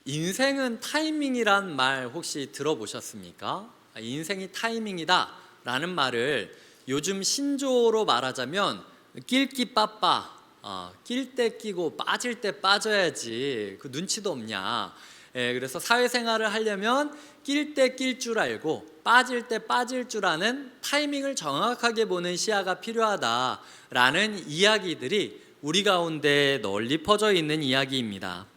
인생은 타이밍이란 말 혹시 들어보셨습니까? 인생이 타이밍이다 라는 말을 요즘 신조어로 말하자면 낄끼 빠빠, 낄 때 끼고 빠질 때 빠져야지 그 눈치도 없냐. 그래서 사회생활을 하려면 낄 때 낄 줄 알고 빠질 때 빠질 줄 아는 타이밍을 정확하게 보는 시야가 필요하다라는 이야기들이 우리 가운데 널리 퍼져 있는 이야기입니다.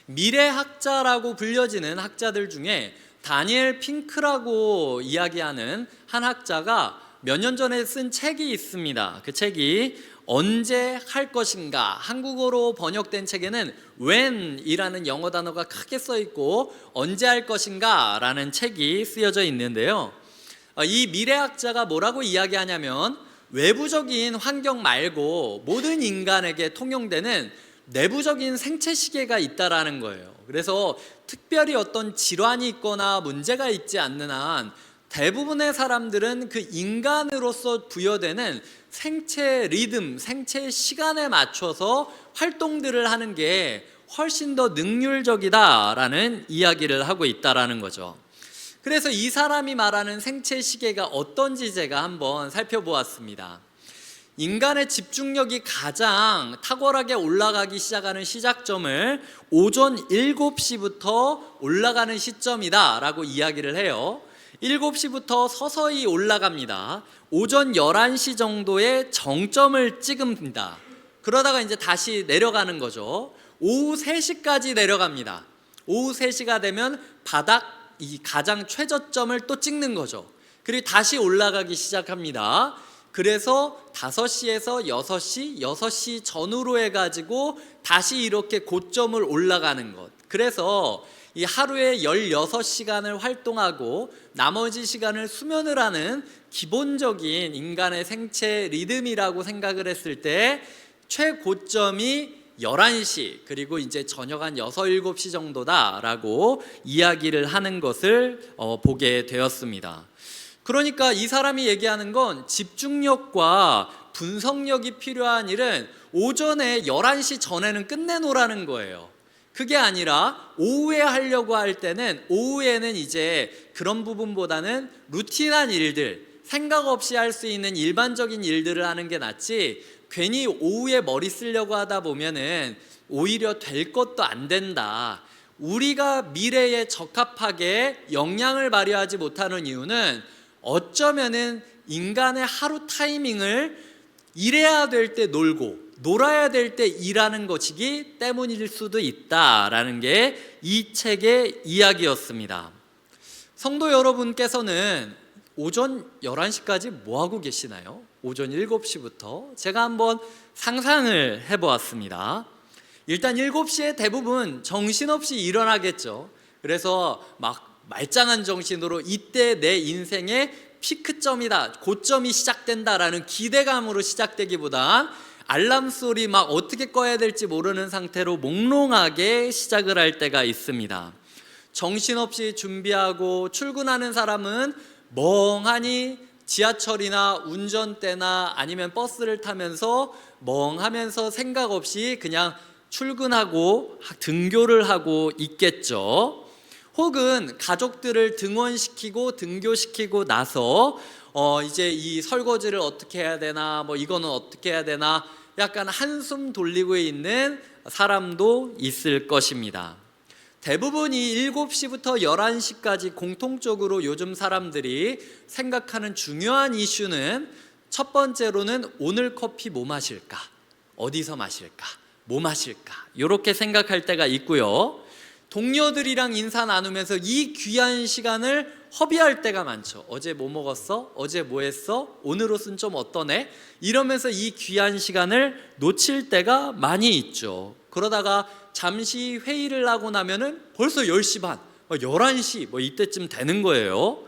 미래학자라고 불려지는 학자들 중에 다니엘 핑크라고 이야기하는 한 학자가 몇 년 전에 쓴 책이 있습니다. 그 책이 언제 할 것인가, 한국어로 번역된 책에는 when이라는 영어 단어가 크게 써 있고 언제 할 것인가 라는 책이 쓰여져 있는데요, 이 미래학자가 뭐라고 이야기하냐면 외부적인 환경 말고 모든 인간에게 통용되는 내부적인 생체 시계가 있다라는 거예요. 그래서 특별히 어떤 질환이 있거나 문제가 있지 않는 한 대부분의 사람들은 그 인간으로서 부여되는 생체 리듬, 생체 시간에 맞춰서 활동들을 하는 게 훨씬 더 능률적이다라는 이야기를 하고 있다라는 거죠. 그래서 이 사람이 말하는 생체 시계가 어떤지 제가 한번 살펴보았습니다. 인간의 집중력이 가장 탁월하게 올라가기 시작하는 시작점을 오전 7시부터 올라가는 시점이다 라고 이야기를 해요. 7시부터 서서히 올라갑니다. 오전 11시 정도에 정점을 찍습니다. 그러다가 이제 다시 내려가는 거죠. 오후 3시까지 내려갑니다. 오후 3시가 되면 바닥, 이 가장 최저점을 또 찍는 거죠. 그리고 다시 올라가기 시작합니다. 그래서 5시에서 6시, 6시 전후로 해가지고 다시 이렇게 고점을 올라가는 것. 그래서 이 하루에 16시간을 활동하고 나머지 시간을 수면을 하는 기본적인 인간의 생체 리듬이라고 생각을 했을 때 최고점이 11시, 그리고 이제 저녁 한 6, 7시 정도다라고 이야기를 하는 것을 보게 되었습니다. 그러니까 이 사람이 얘기하는 건 집중력과 분석력이 필요한 일은 오전에 11시 전에는 끝내놓으라는 거예요. 그게 아니라 오후에 하려고 할 때는 오후에는 이제 그런 부분보다는 루틴한 일들, 생각 없이 할 수 있는 일반적인 일들을 하는 게 낫지, 괜히 오후에 머리 쓰려고 하다 보면은 오히려 될 것도 안 된다. 우리가 미래에 적합하게 역량을 발휘하지 못하는 이유는 어쩌면은 인간의 하루 타이밍을 일해야 될 때 놀고 놀아야 될 때 일하는 것이기 때문일 수도 있다라는 게 이 책의 이야기였습니다. 성도 여러분께서는 오전 11시까지 뭐 하고 계시나요? 오전 7시부터 제가 한번 상상을 해보았습니다. 일단 7시에 대부분 정신없이 일어나겠죠. 그래서 막 말짱한 정신으로 이때 내 인생의 피크점이다, 고점이 시작된다라는 기대감으로 시작되기보단 알람 소리 막 어떻게 꺼야 될지 모르는 상태로 몽롱하게 시작을 할 때가 있습니다. 정신없이 준비하고 출근하는 사람은 멍하니 지하철이나 운전대나 아니면 버스를 타면서 멍하면서 생각 없이 그냥 출근하고 등교를 하고 있겠죠. 혹은 가족들을 등원시키고 등교시키고 나서 이제 이 설거지를 어떻게 해야 되나, 뭐 이거는 어떻게 해야 되나, 약간 한숨 돌리고 있는 사람도 있을 것입니다. 대부분 이 7시부터 11시까지 공통적으로 요즘 사람들이 생각하는 중요한 이슈는 첫 번째로는 오늘 커피 뭐 마실까? 어디서 마실까? 뭐 마실까? 이렇게 생각할 때가 있고요. 동료들이랑 인사 나누면서 이 귀한 시간을 허비할 때가 많죠. 어제 뭐 먹었어? 어제 뭐 했어? 오늘 옷은 좀 어떠네? 이러면서 이 귀한 시간을 놓칠 때가 많이 있죠. 그러다가 잠시 회의를 하고 나면은 벌써 10시 반, 11시 뭐 이때쯤 되는 거예요.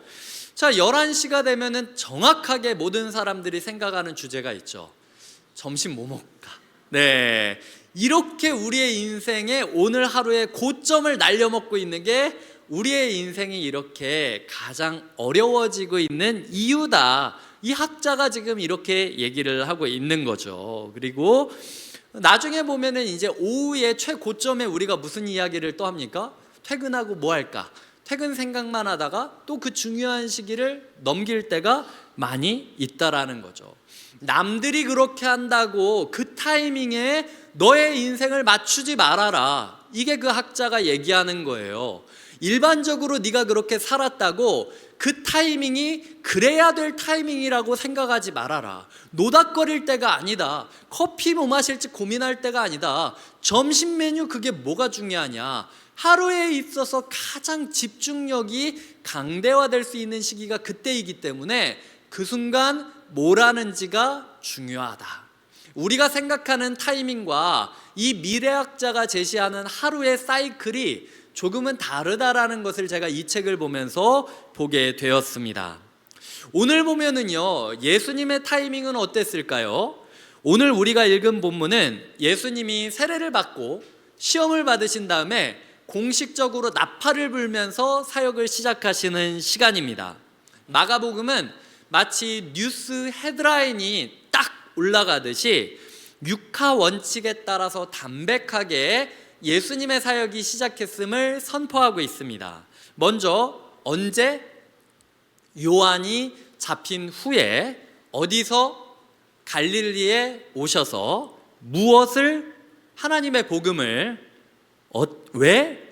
자, 11시가 되면은 정확하게 모든 사람들이 생각하는 주제가 있죠. 점심 뭐 먹을까? 네. 이렇게 우리의 인생에 오늘 하루의 고점을 날려먹고 있는 게 우리의 인생이 이렇게 가장 어려워지고 있는 이유다. 이 학자가 지금 이렇게 얘기를 하고 있는 거죠. 그리고 나중에 보면은 이제 오후에 최고점에 우리가 무슨 이야기를 또 합니까? 퇴근하고 뭐 할까? 퇴근 생각만 하다가 또 그 중요한 시기를 넘길 때가 많이 있다라는 거죠. 남들이 그렇게 한다고 그 타이밍에 너의 인생을 맞추지 말아라. 이게 그 학자가 얘기하는 거예요. 일반적으로 네가 그렇게 살았다고 그 타이밍이 그래야 될 타이밍이라고 생각하지 말아라. 노닥거릴 때가 아니다. 커피 뭐 마실지 고민할 때가 아니다. 점심 메뉴 그게 뭐가 중요하냐. 하루에 있어서 가장 집중력이 강대화될 수 있는 시기가 그때이기 때문에 그 순간 뭘 하는지가 중요하다. 우리가 생각하는 타이밍과 이 미래학자가 제시하는 하루의 사이클이 조금은 다르다라는 것을 제가 이 책을 보면서 보게 되었습니다. 오늘 보면은요, 예수님의 타이밍은 어땠을까요? 오늘 우리가 읽은 본문은 예수님이 세례를 받고 시험을 받으신 다음에 공식적으로 나팔을 불면서 사역을 시작하시는 시간입니다. 마가복음은 마치 뉴스 헤드라인이 딱 올라가듯이 육하 원칙에 따라서 담백하게 예수님의 사역이 시작했음을 선포하고 있습니다. 먼저 언제? 요한이 잡힌 후에 어디서? 갈릴리에 오셔서 무엇을? 하나님의 복음을 왜?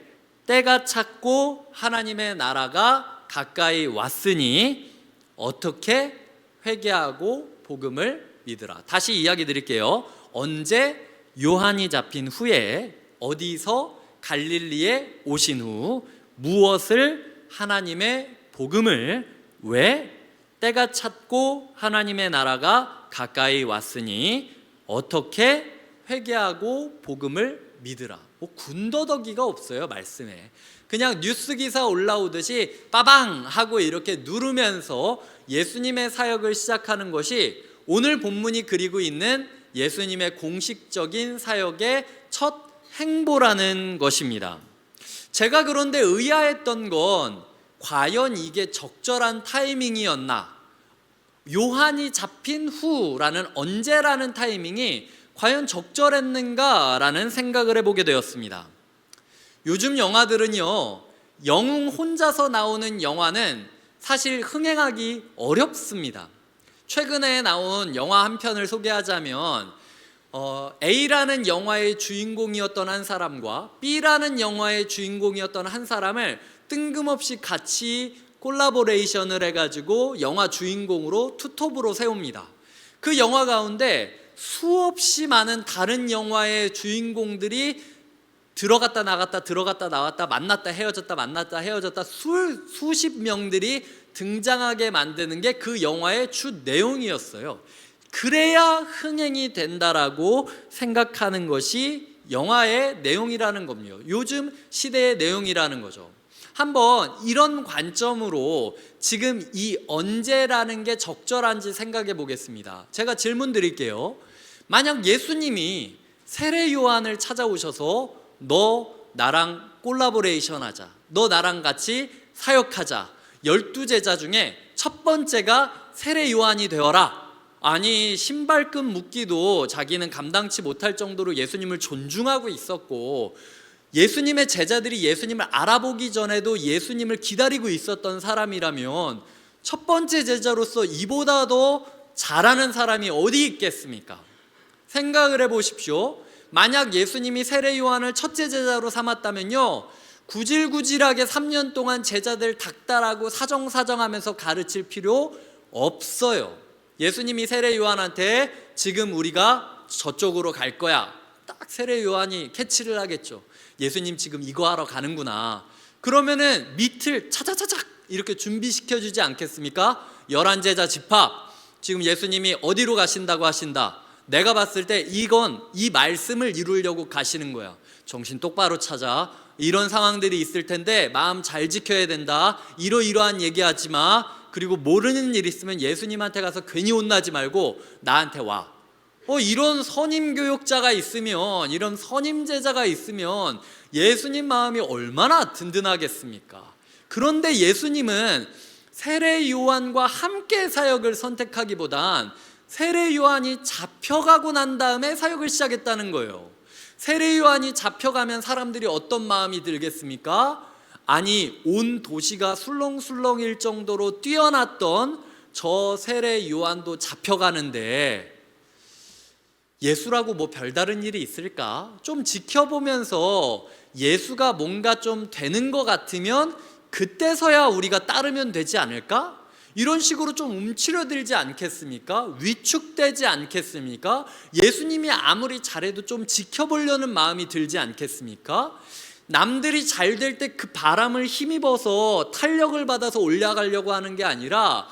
때가 찼고 하나님의 나라가 가까이 왔으니 어떻게? 회개하고 복음을 믿으라. 다시 이야기 드릴게요. 언제? 요한이 잡힌 후에 어디서? 갈릴리에 오신 후 무엇을? 하나님의 복음을 왜? 때가 찼고 하나님의 나라가 가까이 왔으니 어떻게? 회개하고 복음을 믿으라. 군더더기가 없어요, 말씀에. 그냥 뉴스 기사 올라오듯이 빠방 하고 이렇게 누르면서 예수님의 사역을 시작하는 것이 오늘 본문이 그리고 있는 예수님의 공식적인 사역의 첫 행보라는 것입니다. 제가 그런데 의아했던 건 과연 이게 적절한 타이밍이었나? 요한이 잡힌 후라는 언제라는 타이밍이 과연 적절했는가라는 생각을 해보게 되었습니다. 요즘 영화들은요, 영웅 혼자서 나오는 영화는 사실 흥행하기 어렵습니다. 최근에 나온 영화 한 편을 소개하자면 A라는 영화의 주인공이었던 한 사람과 B라는 영화의 주인공이었던 한 사람을 뜬금없이 같이 콜라보레이션을 해가지고 영화 주인공으로 투톱으로 세웁니다. 그 영화 가운데 수없이 많은 다른 영화의 주인공들이 들어갔다 나갔다 들어갔다 나왔다 만났다 헤어졌다 만났다 헤어졌다 수십 명들이 등장하게 만드는 게 그 영화의 주 내용이었어요. 그래야 흥행이 된다라고 생각하는 것이 영화의 내용이라는 겁니다. 요즘 시대의 내용이라는 거죠. 한번 이런 관점으로 지금 이 언제라는 게 적절한지 생각해 보겠습니다. 제가 질문 드릴게요. 만약 예수님이 세례 요한을 찾아오셔서 너 나랑 콜라보레이션 하자, 너 나랑 같이 사역하자, 12제자 중에 첫 번째가 세례 요한이 되어라. 아니, 신발끈 묶기도 자기는 감당치 못할 정도로 예수님을 존중하고 있었고, 예수님의 제자들이 예수님을 알아보기 전에도 예수님을 기다리고 있었던 사람이라면 첫 번째 제자로서 이보다 더 잘하는 사람이 어디 있겠습니까? 생각을 해보십시오. 만약 예수님이 세례 요한을 첫째 제자로 삼았다면요, 구질구질하게 3년 동안 제자들 닥달하고 사정사정하면서 가르칠 필요 없어요. 예수님이 세례 요한한테 지금 우리가 저쪽으로 갈 거야, 딱 세례 요한이 캐치를 하겠죠. 예수님 지금 이거 하러 가는구나. 그러면은 밑을 차차차착 이렇게 준비시켜주지 않겠습니까? 11제자 집합, 지금 예수님이 어디로 가신다고 하신다. 내가 봤을 때 이 말씀을 이루려고 가시는 거야. 정신 똑바로 차자. 이런 상황들이 있을 텐데 마음 잘 지켜야 된다. 이러이러한 얘기하지 마. 그리고 모르는 일 있으면 예수님한테 가서 괜히 혼나지 말고 나한테 와. 이런 선임 교육자가 있으면, 이런 선임 제자가 있으면 예수님 마음이 얼마나 든든하겠습니까? 그런데 예수님은 세례 요한과 함께 사역을 선택하기보단 세례 요한이 잡혀가고 난 다음에 사역을 시작했다는 거예요. 세례 요한이 잡혀가면 사람들이 어떤 마음이 들겠습니까? 아니, 온 도시가 술렁술렁일 정도로 뛰어났던 저 세례 요한도 잡혀가는데 예수라고 뭐 별다른 일이 있을까? 좀 지켜보면서 예수가 뭔가 좀 되는 것 같으면 그때서야 우리가 따르면 되지 않을까? 이런 식으로 좀 움츠려들지 않겠습니까? 위축되지 않겠습니까? 예수님이 아무리 잘해도 좀 지켜보려는 마음이 들지 않겠습니까? 남들이 잘 될 때 그 바람을 힘입어서 탄력을 받아서 올라가려고 하는 게 아니라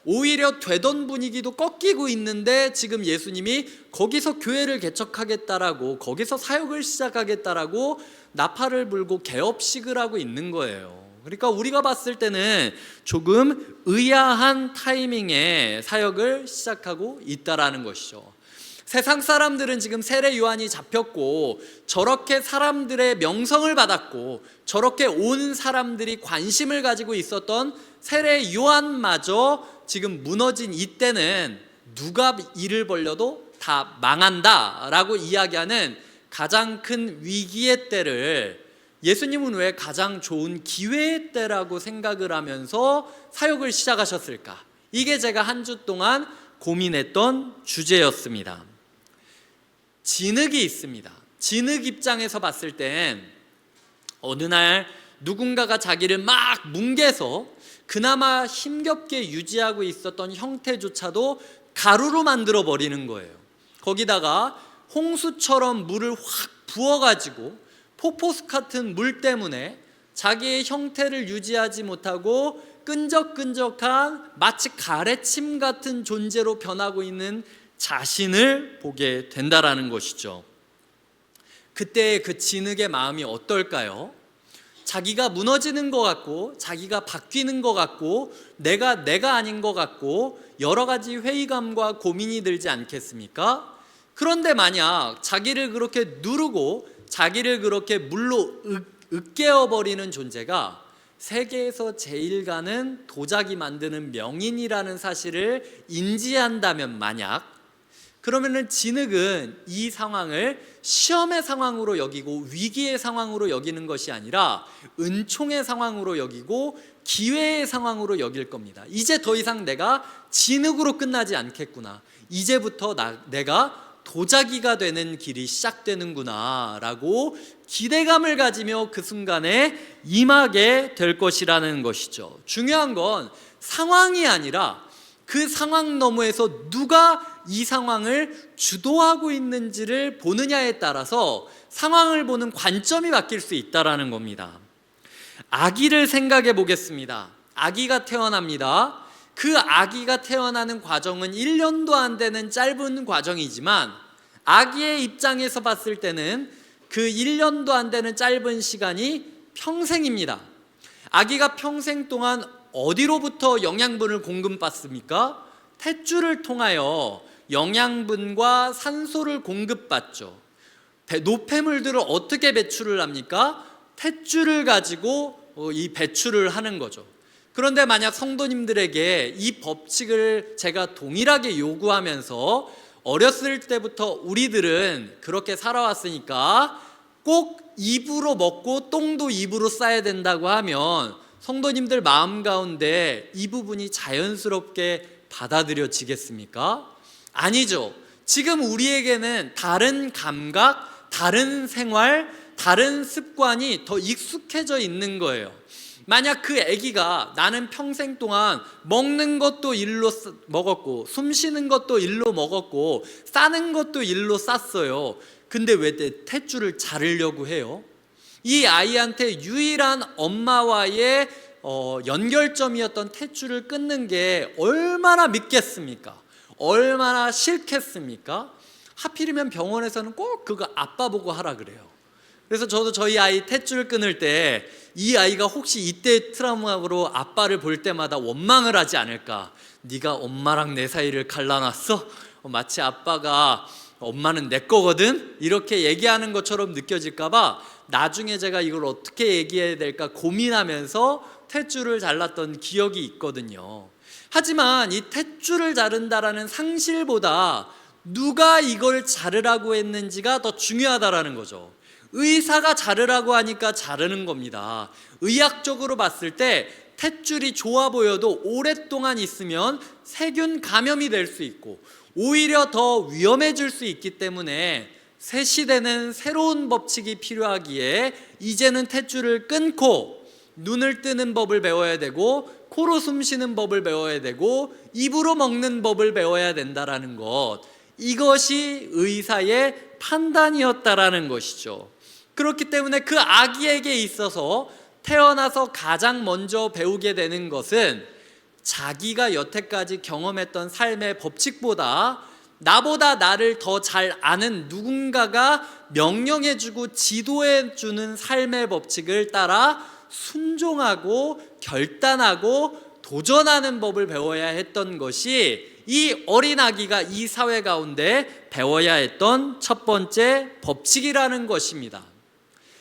오히려 되던 분위기도 꺾이고 있는데 지금 예수님이 거기서 교회를 개척하겠다라고, 거기서 사역을 시작하겠다라고 나팔을 불고 개업식을 하고 있는 거예요. 그러니까 우리가 봤을 때는 조금 의아한 타이밍에 사역을 시작하고 있다라는 것이죠. 세상 사람들은 지금 세례 요한이 잡혔고 저렇게 사람들의 명성을 받았고 저렇게 온 사람들이 관심을 가지고 있었던 세례 요한마저 지금 무너진 이때는 누가 일을 벌려도 다 망한다라고 이야기하는 가장 큰 위기의 때를 예수님은 왜 가장 좋은 기회의 때라고 생각을 하면서 사역을 시작하셨을까? 이게 제가 한 주 동안 고민했던 주제였습니다. 진흙이 있습니다. 진흙 입장에서 봤을 땐 어느 날 누군가가 자기를 막 뭉개서 그나마 힘겹게 유지하고 있었던 형태조차도 가루로 만들어 버리는 거예요. 거기다가 홍수처럼 물을 확 부어가지고 포포스 같은 물 때문에 자기의 형태를 유지하지 못하고 끈적끈적한 마치 가래침 같은 존재로 변하고 있는 자신을 보게 된다라는 것이죠. 그때 그 진흙의 마음이 어떨까요? 자기가 무너지는 것 같고 자기가 바뀌는 것 같고 내가 아닌 것 같고 여러 가지 회의감과 고민이 들지 않겠습니까? 그런데 만약 자기를 그렇게 누르고 자기를 그렇게 물로 으깨어버리는 존재가 세계에서 제일 가는 도자기 만드는 명인이라는 사실을 인지한다면 만약, 그러면은 진흙은 이 상황을 시험의 상황으로 여기고 위기의 상황으로 여기는 것이 아니라 은총의 상황으로 여기고 기회의 상황으로 여길 겁니다. 이제 더 이상 내가 진흙으로 끝나지 않겠구나. 이제부터 내가 도자기가 되는 길이 시작되는구나 라고 기대감을 가지며 그 순간에 임하게 될 것이라는 것이죠. 중요한 건 상황이 아니라 그 상황 너머에서 누가 이 상황을 주도하고 있는지를 보느냐에 따라서 상황을 보는 관점이 바뀔 수 있다는 겁니다. 아기를 생각해 보겠습니다. 아기가 태어납니다. 그 아기가 태어나는 과정은 1년도 안 되는 짧은 과정이지만 아기의 입장에서 봤을 때는 그 1년도 안 되는 짧은 시간이 평생입니다. 아기가 평생 동안 어디로부터 영양분을 공급받습니까? 탯줄을 통하여 영양분과 산소를 공급받죠. 노폐물들을 어떻게 배출을 합니까? 탯줄을 가지고 이 배출을 하는 거죠. 그런데 만약 성도님들에게 이 법칙을 제가 동일하게 요구하면서 어렸을 때부터 우리들은 그렇게 살아왔으니까 꼭 입으로 먹고 똥도 입으로 싸야 된다고 하면 성도님들 마음 가운데 이 부분이 자연스럽게 받아들여지겠습니까? 아니죠. 지금 우리에게는 다른 감각, 다른 생활, 다른 습관이 더 익숙해져 있는 거예요. 만약 그 아기가 나는 평생 동안 먹는 것도 일로 먹었고 숨 쉬는 것도 일로 먹었고 싸는 것도 일로 쌌어요. 근데 왜 탯줄을 자르려고 해요? 이 아이한테 유일한 엄마와의 연결점이었던 탯줄을 끊는 게 얼마나 믿겠습니까? 얼마나 싫겠습니까? 하필이면 병원에서는 꼭 그거 아빠 보고 하라 그래요. 그래서 저도 저희 아이 탯줄 끊을 때 이 아이가 혹시 이때 트라우마로 아빠를 볼 때마다 원망을 하지 않을까? 네가 엄마랑 내 사이를 갈라놨어? 마치 아빠가 엄마는 내 거거든? 이렇게 얘기하는 것처럼 느껴질까 봐 나중에 제가 이걸 어떻게 얘기해야 될까 고민하면서 탯줄을 잘랐던 기억이 있거든요. 하지만 이 탯줄을 자른다라는 상실보다 누가 이걸 자르라고 했는지가 더 중요하다라는 거죠. 의사가 자르라고 하니까 자르는 겁니다. 의학적으로 봤을 때 탯줄이 좋아 보여도 오랫동안 있으면 세균 감염이 될 수 있고 오히려 더 위험해질 수 있기 때문에 새 시대는 새로운 법칙이 필요하기에 이제는 탯줄을 끊고 눈을 뜨는 법을 배워야 되고 코로 숨 쉬는 법을 배워야 되고 입으로 먹는 법을 배워야 된다라는 것, 이것이 의사의 판단이었다라는 것이죠. 그렇기 때문에 그 아기에게 있어서 태어나서 가장 먼저 배우게 되는 것은 자기가 여태까지 경험했던 삶의 법칙보다 나보다 나를 더 잘 아는 누군가가 명령해주고 지도해주는 삶의 법칙을 따라 순종하고 결단하고 도전하는 법을 배워야 했던 것이 이 어린 아기가 이 사회 가운데 배워야 했던 첫 번째 법칙이라는 것입니다.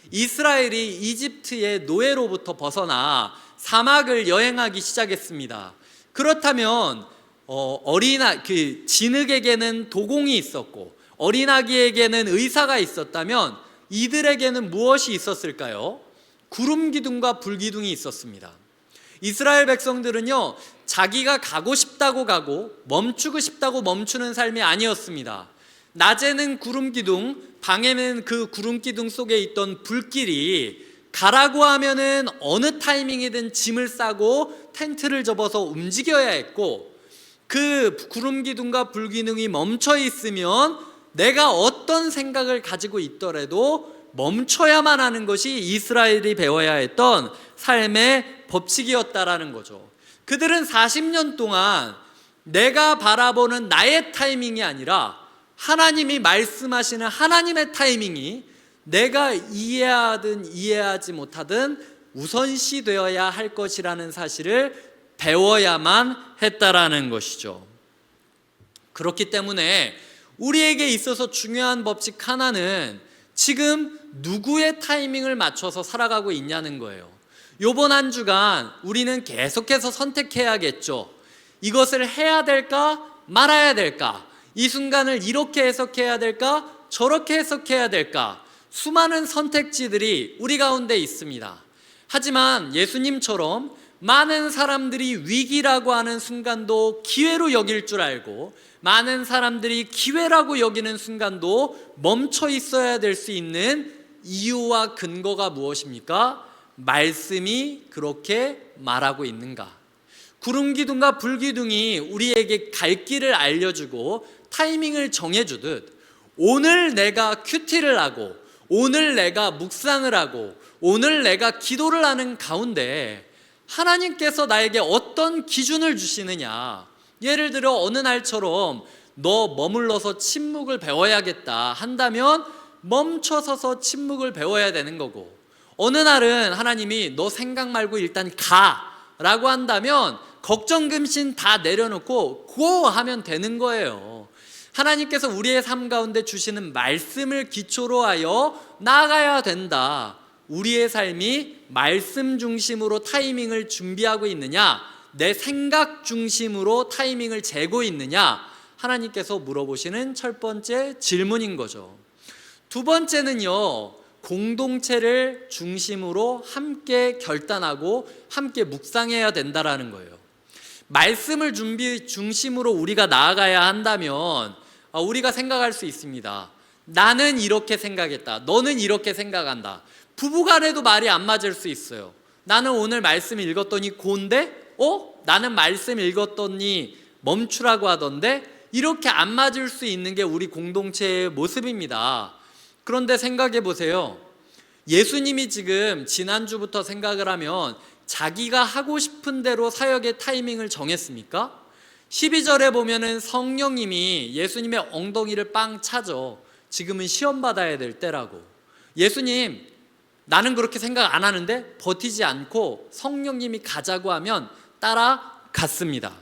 이스라엘이 이집트의 노예로부터 벗어나 사막을 여행하기 시작했습니다. 그렇다면 진흙에게는 도공이 있었고 어린아기에게는 의사가 있었다면 이들에게는 무엇이 있었을까요? 구름 기둥과 불 기둥이 있었습니다. 이스라엘 백성들은요, 자기가 가고 싶다고 가고 멈추고 싶다고 멈추는 삶이 아니었습니다. 낮에는 구름 기둥, 방에는 그 구름 기둥 속에 있던 불길이 가라고 하면은 어느 타이밍이든 짐을 싸고 텐트를 접어서 움직여야 했고, 그 구름 기둥과 불 기둥이 멈춰 있으면 내가 어떤 생각을 가지고 있더라도 멈춰야만 하는 것이 이스라엘이 배워야 했던 삶의 법칙이었다라는 거죠. 그들은 40년 동안 내가 바라보는 나의 타이밍이 아니라 하나님이 말씀하시는 하나님의 타이밍이 내가 이해하든 이해하지 못하든 우선시 되어야 할 것이라는 사실을 배워야만 했다라는 것이죠. 그렇기 때문에 우리에게 있어서 중요한 법칙 하나는 지금 누구의 타이밍을 맞춰서 살아가고 있냐는 거예요. 요번 한 주간 우리는 계속해서 선택해야겠죠. 이것을 해야 될까 말아야 될까, 이 순간을 이렇게 해석해야 될까 저렇게 해석해야 될까, 수많은 선택지들이 우리 가운데 있습니다. 하지만 예수님처럼 많은 사람들이 위기라고 하는 순간도 기회로 여길 줄 알고 많은 사람들이 기회라고 여기는 순간도 멈춰 있어야 될 수 있는 이유와 근거가 무엇입니까? 말씀이 그렇게 말하고 있는가? 구름 기둥과 불 기둥이 우리에게 갈 길을 알려주고 타이밍을 정해주듯 오늘 내가 큐티를 하고 오늘 내가 묵상을 하고 오늘 내가 기도를 하는 가운데 하나님께서 나에게 어떤 기준을 주시느냐, 예를 들어 어느 날처럼 너 머물러서 침묵을 배워야겠다 한다면 멈춰서서 침묵을 배워야 되는 거고, 어느 날은 하나님이 너 생각 말고 일단 가라고 한다면 걱정 금신 다 내려놓고 고 하면 되는 거예요. 하나님께서 우리의 삶 가운데 주시는 말씀을 기초로 하여 나아가야 된다. 우리의 삶이 말씀 중심으로 타이밍을 준비하고 있느냐, 내 생각 중심으로 타이밍을 재고 있느냐, 하나님께서 물어보시는 첫 번째 질문인 거죠. 두 번째는요, 공동체를 중심으로 함께 결단하고 함께 묵상해야 된다라는 거예요. 말씀을 중심으로 우리가 나아가야 한다면 우리가 생각할 수 있습니다. 나는 이렇게 생각했다, 너는 이렇게 생각한다. 부부간에도 말이 안 맞을 수 있어요. 나는 오늘 말씀 읽었더니 고인데 나는 말씀 읽었더니 멈추라고 하던데, 이렇게 안 맞을 수 있는 게 우리 공동체의 모습입니다. 그런데 생각해 보세요. 예수님이 지금 지난주부터 생각을 하면 자기가 하고 싶은 대로 사역의 타이밍을 정했습니까? 12절에 보면은 성령님이 예수님의 엉덩이를 빵 차죠. 지금은 시험 받아야 될 때라고. 예수님, 나는 그렇게 생각 안 하는데, 버티지 않고 성령님이 가자고 하면 따라갔습니다.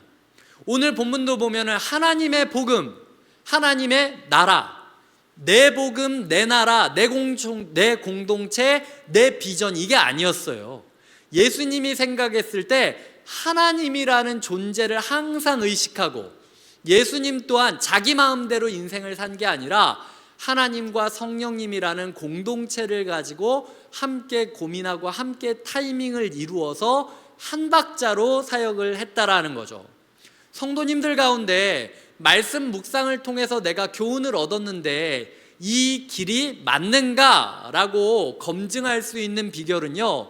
오늘 본문도 보면은 하나님의 복음, 하나님의 나라, 내 복음, 내 나라, 내 공동체, 내 비전, 이게 아니었어요. 예수님이 생각했을 때 하나님이라는 존재를 항상 의식하고 예수님 또한 자기 마음대로 인생을 산 게 아니라 하나님과 성령님이라는 공동체를 가지고 함께 고민하고 함께 타이밍을 이루어서 한 박자로 사역을 했다라는 거죠. 성도님들 가운데 말씀 묵상을 통해서 내가 교훈을 얻었는데 이 길이 맞는가라고 검증할 수 있는 비결은요,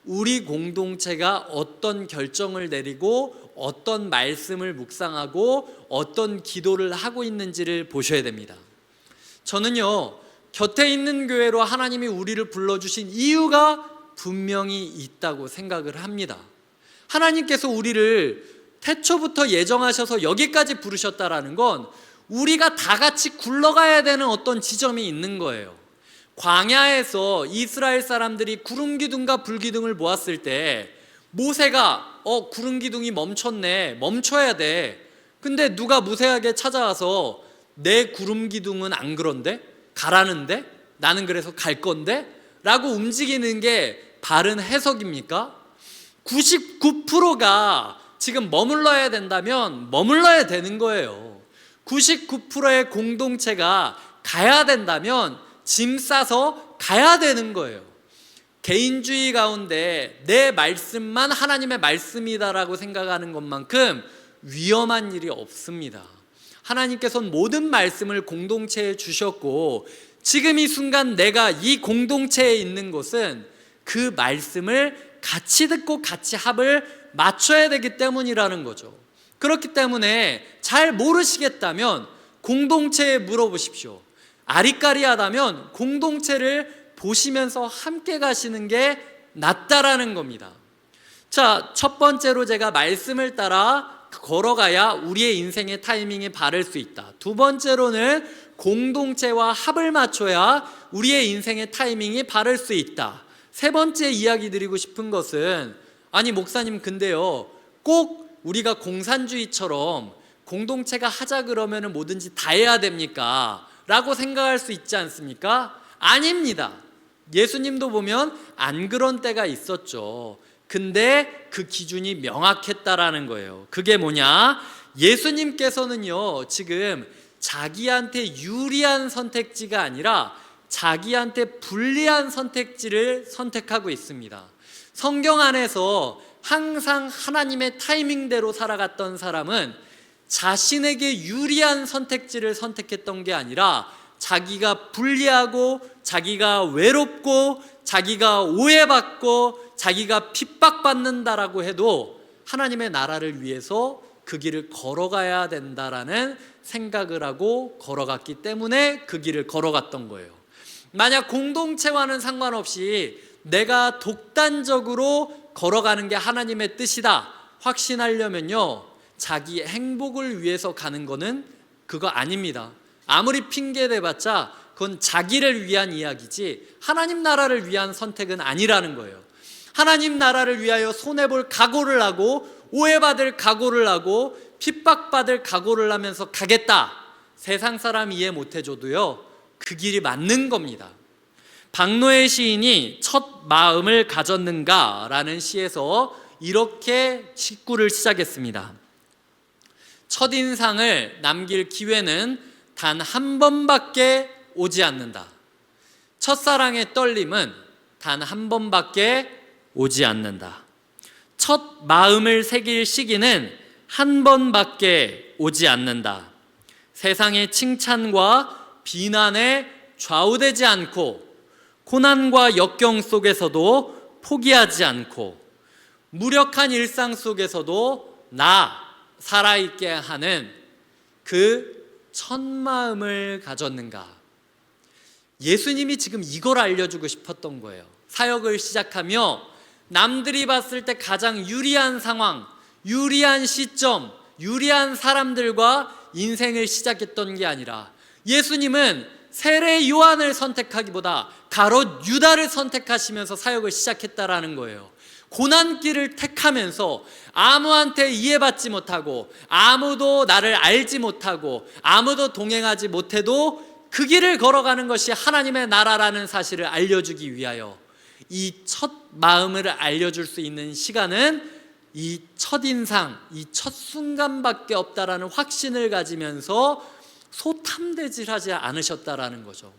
우리 공동체가 어떤 결정을 내리고 어떤 말씀을 묵상하고 어떤 기도를 하고 있는지를 보셔야 됩니다. 저는요, 곁에 있는 교회로 하나님이 우리를 불러주신 이유가 분명히 있다고 생각을 합니다. 하나님께서 우리를 태초부터 예정하셔서 여기까지 부르셨다라는 건 우리가 다 같이 굴러가야 되는 어떤 지점이 있는 거예요. 광야에서 이스라엘 사람들이 구름 기둥과 불 기둥을 보았을 때 모세가 구름 기둥이 멈췄네, 멈춰야 돼. 근데 누가 무세하게 찾아와서 내 구름 기둥은 안 그런데? 가라는데? 나는 그래서 갈 건데? 라고 움직이는 게 바른 해석입니까? 99%가 지금 머물러야 된다면 머물러야 되는 거예요. 99%의 공동체가 가야 된다면 짐 싸서 가야 되는 거예요. 개인주의 가운데 내 말씀만 하나님의 말씀이다라고 생각하는 것만큼 위험한 일이 없습니다. 하나님께서는 모든 말씀을 공동체에 주셨고 지금 이 순간 내가 이 공동체에 있는 것은 그 말씀을 같이 듣고 같이 합을 맞춰야 되기 때문이라는 거죠. 그렇기 때문에 잘 모르시겠다면 공동체에 물어보십시오. 아리까리하다면 공동체를 보시면서 함께 가시는 게 낫다라는 겁니다. 자, 첫 번째로 제가 말씀을 따라 걸어가야 우리의 인생의 타이밍이 바를 수 있다. 두 번째로는 공동체와 합을 맞춰야 우리의 인생의 타이밍이 바를 수 있다. 세 번째 이야기 드리고 싶은 것은, 아니 목사님 근데요, 꼭 우리가 공산주의처럼 공동체가 하자 그러면 뭐든지 다 해야 됩니까? 라고 생각할 수 있지 않습니까? 아닙니다. 예수님도 보면 안 그런 때가 있었죠. 근데 그 기준이 명확했다라는 거예요. 그게 뭐냐? 예수님께서는요, 지금 자기한테 유리한 선택지가 아니라 자기한테 불리한 선택지를 선택하고 있습니다. 성경 안에서 항상 하나님의 타이밍대로 살아갔던 사람은 자신에게 유리한 선택지를 선택했던 게 아니라 자기가 불리하고 자기가 외롭고 자기가 오해받고 자기가 핍박받는다라고 해도 하나님의 나라를 위해서 그 길을 걸어가야 된다라는 생각을 하고 걸어갔기 때문에 그 길을 걸어갔던 거예요. 만약 공동체와는 상관없이 내가 독단적으로 걸어가는 게 하나님의 뜻이다 확신하려면요, 자기 행복을 위해서 가는 거는 그거 아닙니다. 아무리 핑계 대봤자 그건 자기를 위한 이야기지 하나님 나라를 위한 선택은 아니라는 거예요. 하나님 나라를 위하여 손해볼 각오를 하고 오해받을 각오를 하고 핍박받을 각오를 하면서 가겠다. 세상 사람 이해 못해줘도요, 그 길이 맞는 겁니다. 박노해 시인이 첫 마음을 가졌는가 라는 시에서 이렇게 시구를 시작했습니다. 첫인상을 남길 기회는 단 한 번밖에 오지 않는다. 첫사랑의 떨림은 단 한 번밖에 오지 않는다. 첫 마음을 새길 시기는 한 번밖에 오지 않는다. 세상의 칭찬과 비난에 좌우되지 않고 고난과 역경 속에서도 포기하지 않고 무력한 일상 속에서도 나 살아있게 하는 그 첫 마음을 가졌는가. 예수님이 지금 이걸 알려주고 싶었던 거예요. 사역을 시작하며 남들이 봤을 때 가장 유리한 상황, 유리한 시점, 유리한 사람들과 인생을 시작했던 게 아니라 예수님은 세례 요한을 선택하기보다 가롯 유다를 선택하시면서 사역을 시작했다라는 거예요. 고난길을 택하면서 아무한테 이해받지 못하고 아무도 나를 알지 못하고 아무도 동행하지 못해도 그 길을 걸어가는 것이 하나님의 나라라는 사실을 알려주기 위하여 이 첫 마음을 알려줄 수 있는 시간은 이 첫인상, 이 첫 순간밖에 없다라는 확신을 가지면서 소탐대질하지 않으셨다라는 거죠.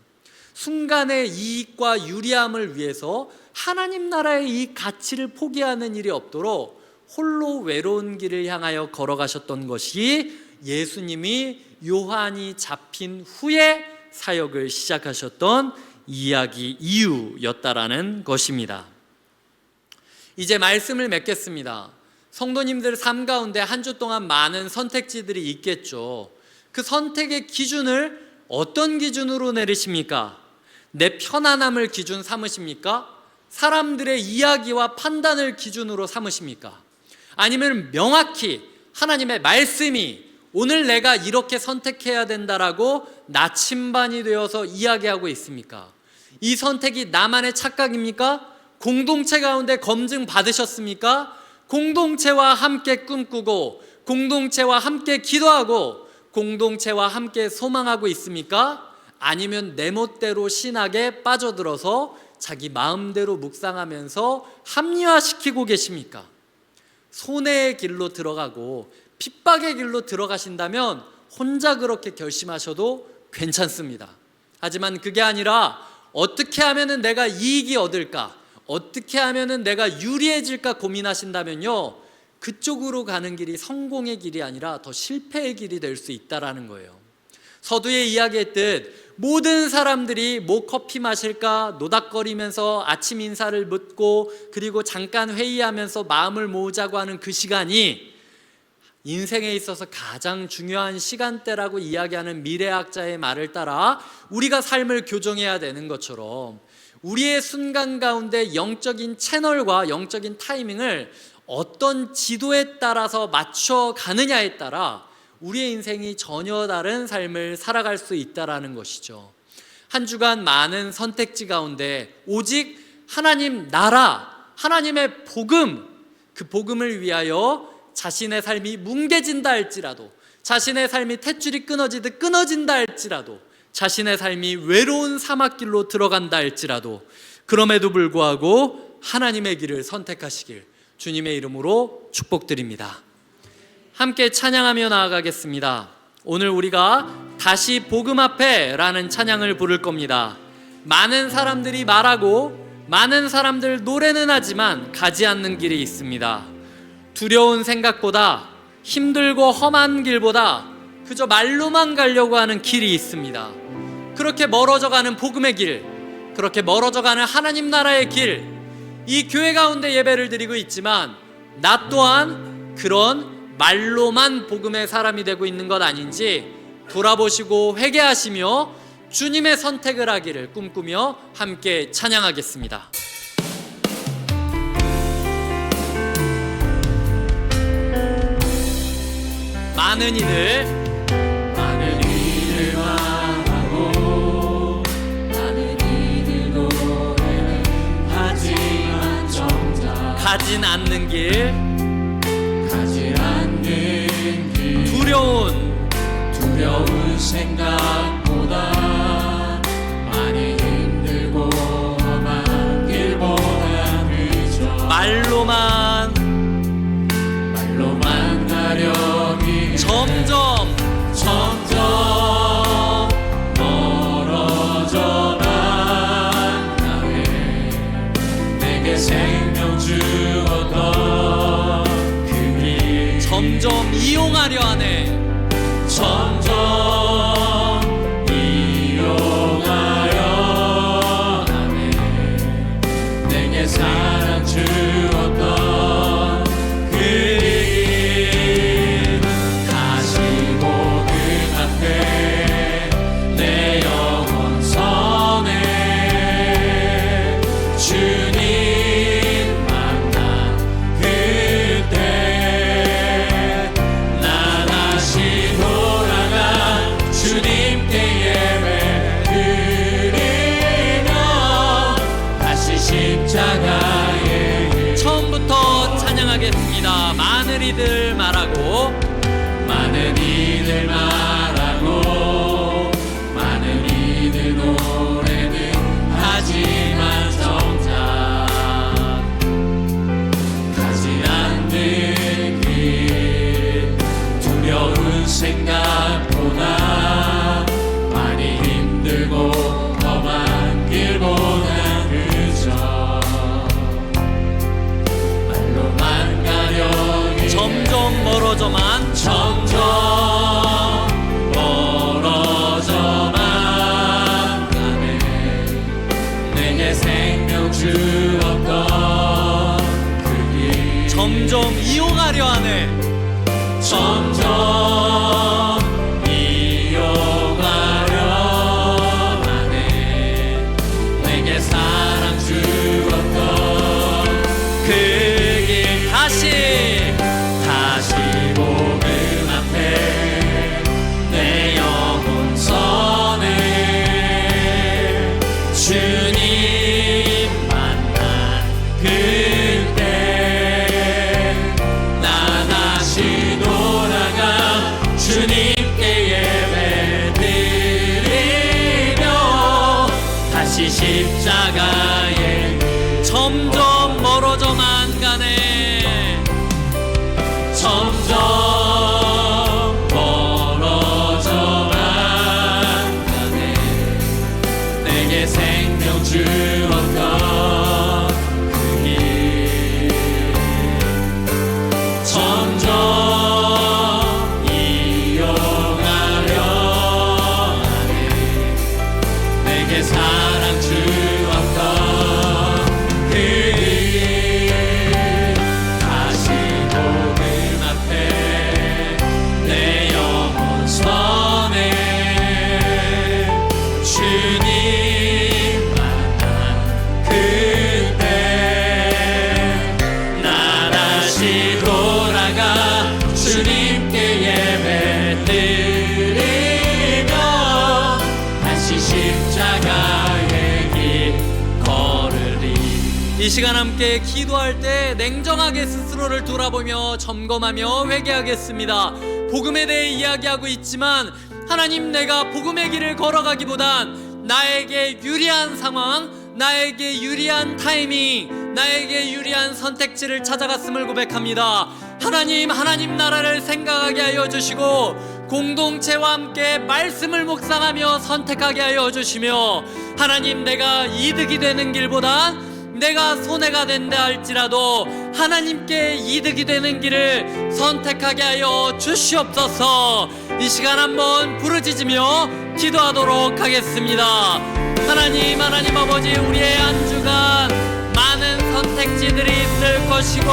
순간의 이익과 유리함을 위해서 하나님 나라의 이 가치를 포기하는 일이 없도록 홀로 외로운 길을 향하여 걸어가셨던 것이 예수님이 요한이 잡힌 후에 사역을 시작하셨던 이유였다라는 것입니다. 이제 말씀을 맺겠습니다. 성도님들 삶 가운데 한 주 동안 많은 선택지들이 있겠죠. 그 선택의 기준을 어떤 기준으로 내리십니까? 내 편안함을 기준 삼으십니까? 사람들의 이야기와 판단을 기준으로 삼으십니까? 아니면 명확히 하나님의 말씀이 오늘 내가 이렇게 선택해야 된다라고 나침반이 되어서 이야기하고 있습니까? 이 선택이 나만의 착각입니까? 공동체 가운데 검증 받으셨습니까? 공동체와 함께 꿈꾸고 공동체와 함께 기도하고 공동체와 함께 소망하고 있습니까? 아니면 내 멋대로 신학에 빠져들어서 자기 마음대로 묵상하면서 합리화시키고 계십니까? 손해의 길로 들어가고 핍박의 길로 들어가신다면 혼자 그렇게 결심하셔도 괜찮습니다. 하지만 그게 아니라 어떻게 하면 내가 이익이 얻을까? 어떻게 하면 내가 유리해질까 고민하신다면요, 그쪽으로 가는 길이 성공의 길이 아니라 더 실패의 길이 될 수 있다는 거예요. 서두에 이야기했듯 모든 사람들이 뭐 커피 마실까 노닥거리면서 아침 인사를 묻고 그리고 잠깐 회의하면서 마음을 모으자고 하는 그 시간이 인생에 있어서 가장 중요한 시간대라고 이야기하는 미래학자의 말을 따라 우리가 삶을 교정해야 되는 것처럼 우리의 순간 가운데 영적인 채널과 영적인 타이밍을 어떤 지도에 따라서 맞춰가느냐에 따라 우리의 인생이 전혀 다른 삶을 살아갈 수 있다는 것이죠. 한 주간 많은 선택지 가운데 오직 하나님 나라, 하나님의 복음, 그 복음을 위하여 자신의 삶이 뭉개진다 할지라도, 자신의 삶이 탯줄이 끊어지듯 끊어진다 할지라도, 자신의 삶이 외로운 사막길로 들어간다 할지라도 그럼에도 불구하고 하나님의 길을 선택하시길 주님의 이름으로 축복드립니다. 함께 찬양하며 나아가겠습니다. 오늘 우리가 다시 복음 앞에 라는 찬양을 부를 겁니다. 많은 사람들이 말하고 많은 사람들 노래는 하지만 가지 않는 길이 있습니다. 두려운 생각보다 힘들고 험한 길보다 그저 말로만 가려고 하는 길이 있습니다. 그렇게 멀어져 가는 복음의 길, 그렇게 멀어져 가는 하나님 나라의 길, 이 교회 가운데 예배를 드리고 있지만 나 또한 그런 말로만 복음의 사람이 되고 있는 것 아닌지 돌아보시고 회개하시며 주님의 선택을 하기를 꿈꾸며 함께 찬양하겠습니다. 많은 이들 말하고 많은 이들 노래는 하지만 정작 가진 않는 길, 두려운 생각보다 많이 힘들고 험한 길보다 늦어 말로만 가려니 점점 멀어져만 가네. 내게 생명 주었던 그 길 점점 이용하려 하네. 점점 이용하려 하네. 내게 사랑 주었던 그 길 다시 복음 앞에 내 영혼 선해. 주님 만난 그때 나 다시 주님께 예배 드리며 다시 십자가에 처음부터 찬양하겠습니다. 많은 이들 말하고 많은 이들 노래는 하지만 정작 가지 않는 내게 생명 주었던 그 길 점점 이용하려 하네. 점점 이용하려 하네. 내게 사랑 주었던 그 길 다시 복음 앞에 내 영혼 선해. 주님 만난 그때 나 다시 돌아가 주님께 예배드리며 다시 십자가에 점점 멀어져만 가네. 점점 멀어져만 가네. 내게 생명 주었던 그 길 점점 이용하려 하네. 내게 사랑 주었던 그 길 다시 복음 앞에 내 영혼 선해. 주님 만난 그때 나 다시 돌아가 주님께 예배드리며 다시 십자가의 길 걸으리. 이 시간 함께 기도할 때 냉정하게 스스로를 돌아보며 점검하며 회개하겠습니다. 복음에 대해 이야기하고 있지만 하나님, 내가 복음의 길을 걸어가기보단 나에게 유리한 상황, 나에게 유리한 타이밍, 나에게 유리한 선택지를 찾아갔음을 고백합니다. 하나님 나라를 생각하게 하여 주시고 공동체와 함께 말씀을 묵상하며 선택하게 하여 주시며, 하나님, 내가 이득이 되는 길보단 내가 손해가 된다 할지라도 하나님께 이득이 되는 길을 선택하게 하여 주시옵소서. 이 시간 한번 부르짖으며 기도하도록 하겠습니다. 하나님 아버지, 우리의 한 주간 많은 선택지들이 있을 것이고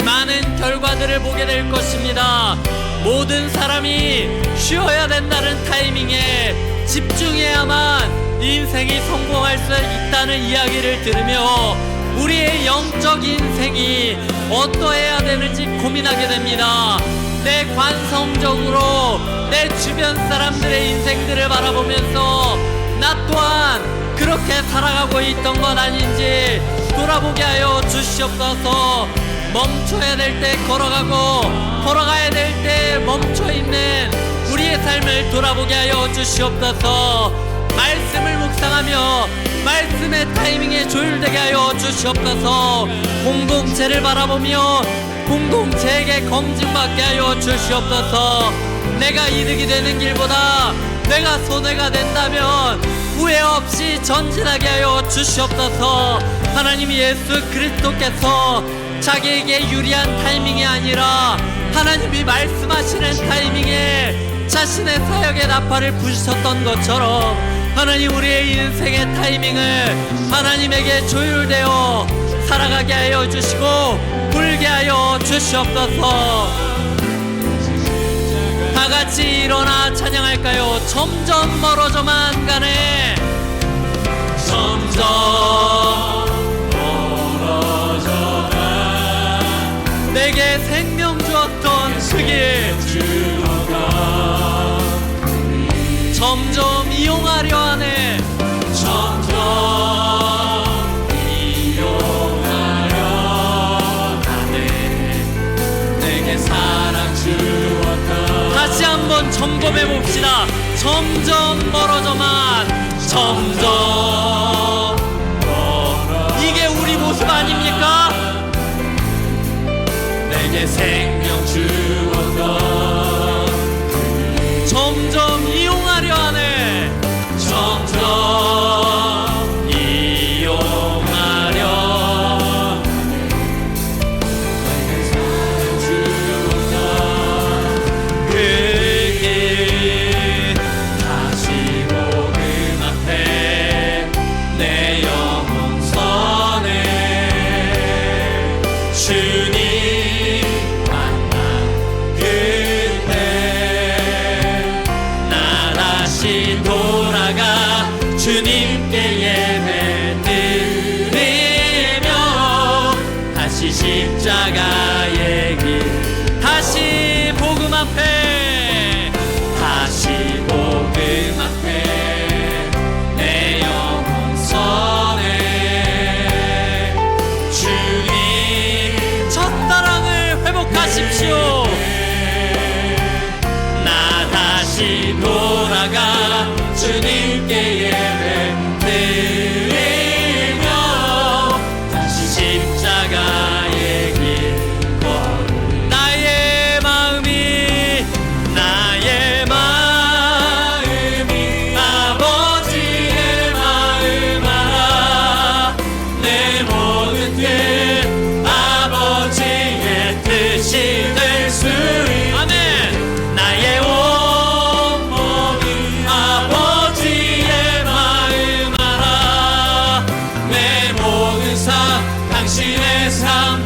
많은 결과들을 보게 될 것입니다. 모든 사람이 쉬어야 된다는 타이밍에 집중해야만 인생이 성공할 수 있다는 이야기를 들으며 우리의 영적 인생이 어떠해야 되는지 고민하게 됩니다. 내 관성적으로 내 주변 사람들의 인생들을 바라보면서 나 또한 그렇게 살아가고 있던 것 아닌지 돌아보게 하여 주시옵소서. 멈춰야 될 때 걸어가고 걸어가야 될 때 멈춰있는 우리의 삶을 돌아보게 하여 주시옵소서. 말씀을 묵상하며 말씀의 타이밍에 조율되게 하여 주시옵소서. 공동체를 바라보며 공동체에게 검증받게 하여 주시옵소서. 내가 이득이 되는 길보다 내가 손해가 된다면 후회 없이 전진하게 하여 주시옵소서. 하나님, 예수 그리스도께서 자기에게 유리한 타이밍이 아니라 하나님이 말씀하시는 타이밍에 자신의 사역의 나팔을 부으셨던 것처럼 하나님, 우리의 인생의 타이밍을 하나님에게 조율되어 살아가게 하여 주시고 불게 하여 주시옵소서. 다 같이 일어나 찬양할까요? 점점 멀어져만 가네. 점점 멀어져만 내게 생명 주었던 그 길 점점 이용하려 하네. 점점 이용하려 하네. 내게 사랑 주었던 다시 한번 점검해 봅시다. 점점 멀어져만 점점 이게 우리 모습 아닙니까? 내게 생명 주었던 점점 이용하려 하네. 점점 이용하려 내게 사랑 주었던 그 길 다시 복음 앞에 다시 돌아가 주님께 예배 드리며 다시 십자가의 길 걸을 나의 마음이 아버지의 마음 알아 내 모든 뜻 아버지의 뜻이 될 수 있는 아멘. 나의 온몸이 아버지의 마음 알아 내 모든 삶 당신의 삶